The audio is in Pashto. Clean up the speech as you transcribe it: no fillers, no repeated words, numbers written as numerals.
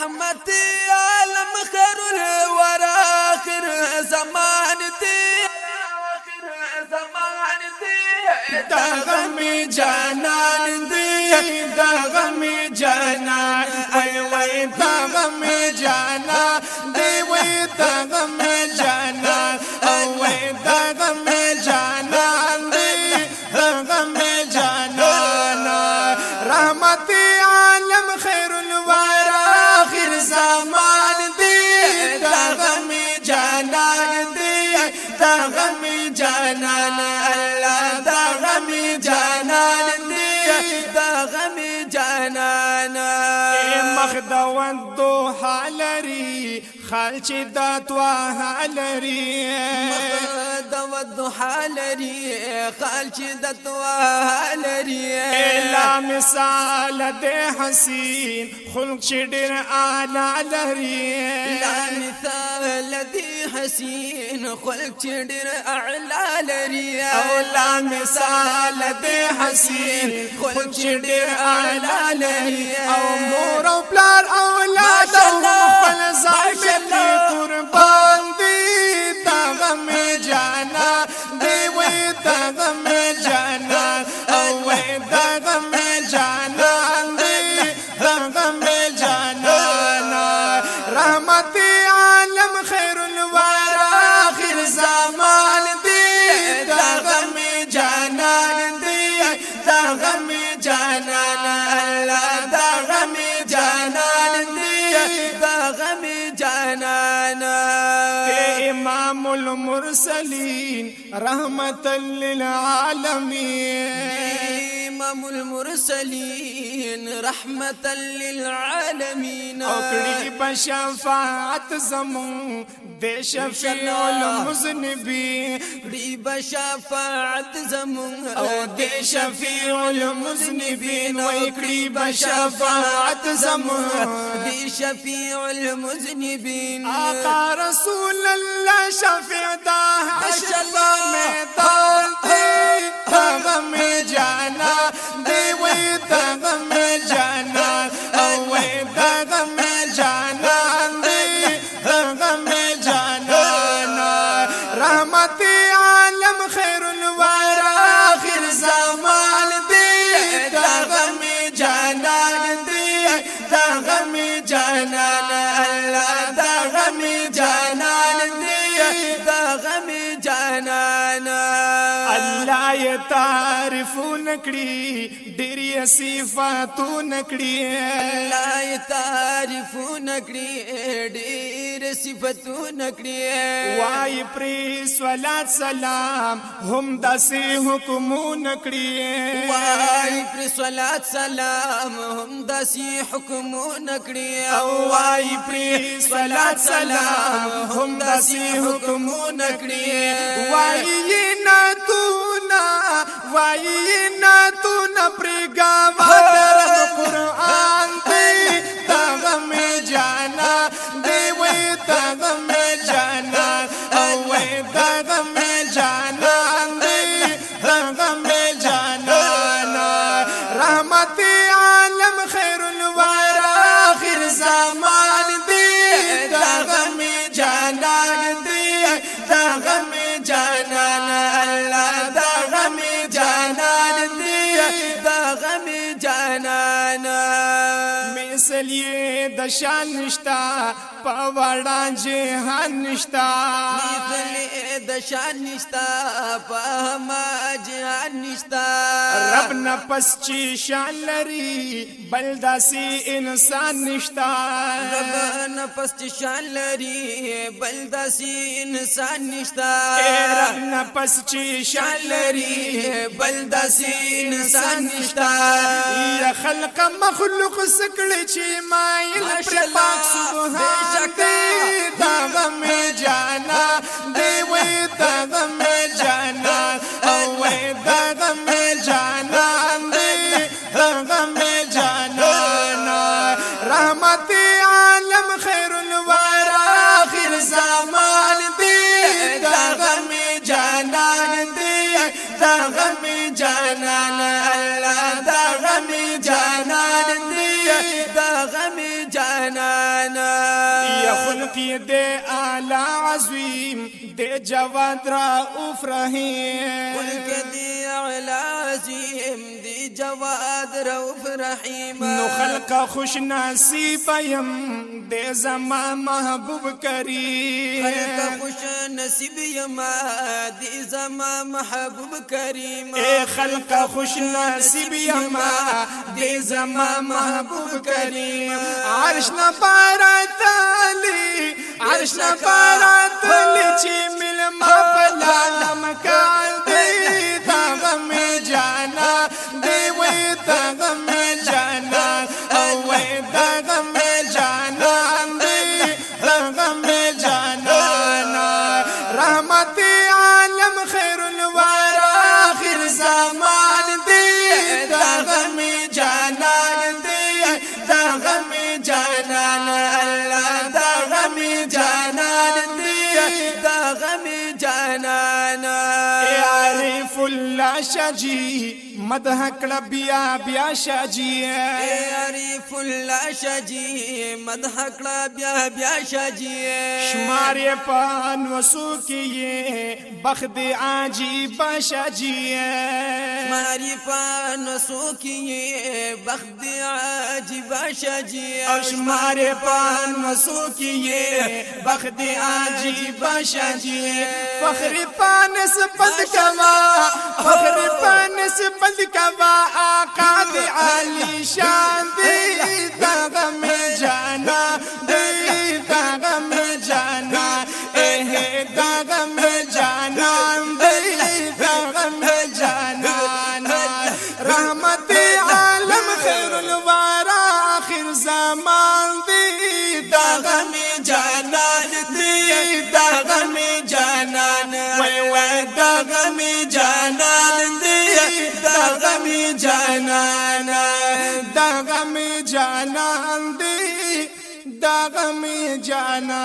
رحمت عالم خیر الورى آخر زمان دی دا غم جانان دی دا غم جانان وای وای دا غم جانان دی وای دا غم جانان او وای دا غم جانان دی دا غم جانان رحمت عالم خیر الورى آخر زمان دی دا غم جانان دی دا غم جانان الله دا غم جانان دی دا غم جانان مخدو الضحى لري خالچ دا توها لري مخدو الضحى لري خالچ دا توها لري لا مثال دے حسین خلق شدر آلا لري لا مثال دے حسین خلق شدر اعلا لري او لا مثال دے حسین خلق شدر آلا لري او مور او پلار اولاد او مخفل ظالم قربان دی دا غم جانا دی وی دا غم جانا او وی دا غم جانا دی دا غم جانا رحمت عالم خیر الورى آخر زمان دی دا غم جانا دی دا غم جانا اللہ دا غم جانا دی دا غم جانان امام المرسلین رحمت للعالمین امام المرسلین رحمت للعالمین او کړي بشفاعت زمون د شفیع المذنبین کړي بشفاعت زمون او د شفیع المذنبین وای کړي بشفاعت زمون د شفیع المذنبین آقا رسول الله شفیع دا حشر میدان دی غم جانا دی وی دا غم جانا او وی دا غم جانا دی غم جانا رحمت عالم خیر الورى آخر زمان دی دا غم جانا دی دا غم جانا اللہ دا غم جانا دی دا غم جانان اللہ یہ تعریفون کړي ډېر صفاتون کړي الله تعریفون کړي ډېر صفاتون کړي وای پر صلوات سلام هم داسې حکمون کړي وای پر صلوات سلام هم داسې حکمون کړي او وای پر صلوات سلام هم داسې حکمون کړي وای نه تو نه پرګاوا در قرآن دی دا غم جانا دی وی دا غم جانا او وی دا غم جانا دی دا غم جانا رحمت عالم خیر الورى آخر زمان دی دا غم جانا دی دا غم جانا اللہ دا غم جانا دی دا غم جانان مثل یہ د شان نشتا پوڑا جهان نشتا مثل د شان نشتا پما جهان نشتا رب نفس چی شان لري بل داسي انسان نشتا رب نفس چی شان لري بل داسي انسان نشتا رب نفس چی شان لري بل داسي انسان نشتا یا خلق مخلوق سکړي چې مایل پر پاک سبحان دی دا غم جانا دی وی دا غم جانا او وی دا غم جانا دی دا غم جانا رحمت عالم خیر الورى آخر زمان دی دا غم جانا دی دا غم جانا اللہ دا غم جانا دی دا غم جانان جانانا یا خلقی دے آلہ عظیم دے جواد رؤوف رحیم خلق دی اعلی عظیم دی جواد رؤوف رحیم نو خلق خوش نصیب یم دے زما محبوب کریم خلق خوش نصیب یما دی زما محبوب کریم اے خلق خوش نصیب یما دے زما محبوب کریم عرش نہ بارات علی عرش نہ بارات علی چی مل ما پلا لمکان دے دغم جانا دے وے دغم جانا او وے دغم جانا دے دغم جانا رحمت عالم خیر الورا آخر زمان دے دغم جانا دے دغم جانا اللہ دغم جانا دے دغم جانانا عارف اللہ شجی مدح کړه بیا بیا شجی عارف الله شجی مدح کړه بیا بیا شجی شمار پان وسو کیه بخت عجیب شجی ماری پان سوکیے بخت عجیب شجی شمار پان وسو کیه بخت عجیب شجی فخر پان سپد کما فخر پان سپد کما آقا دی علی شان دی دغم جانا دی دغم جانا اے دغم جانا دی دغم جانا رحمت عالم خیر الورا آخر زمان دی دغم جانا دی دغم جانا وی وی دغم جانا دی دغم جانا دغم جانا دی دغم جانا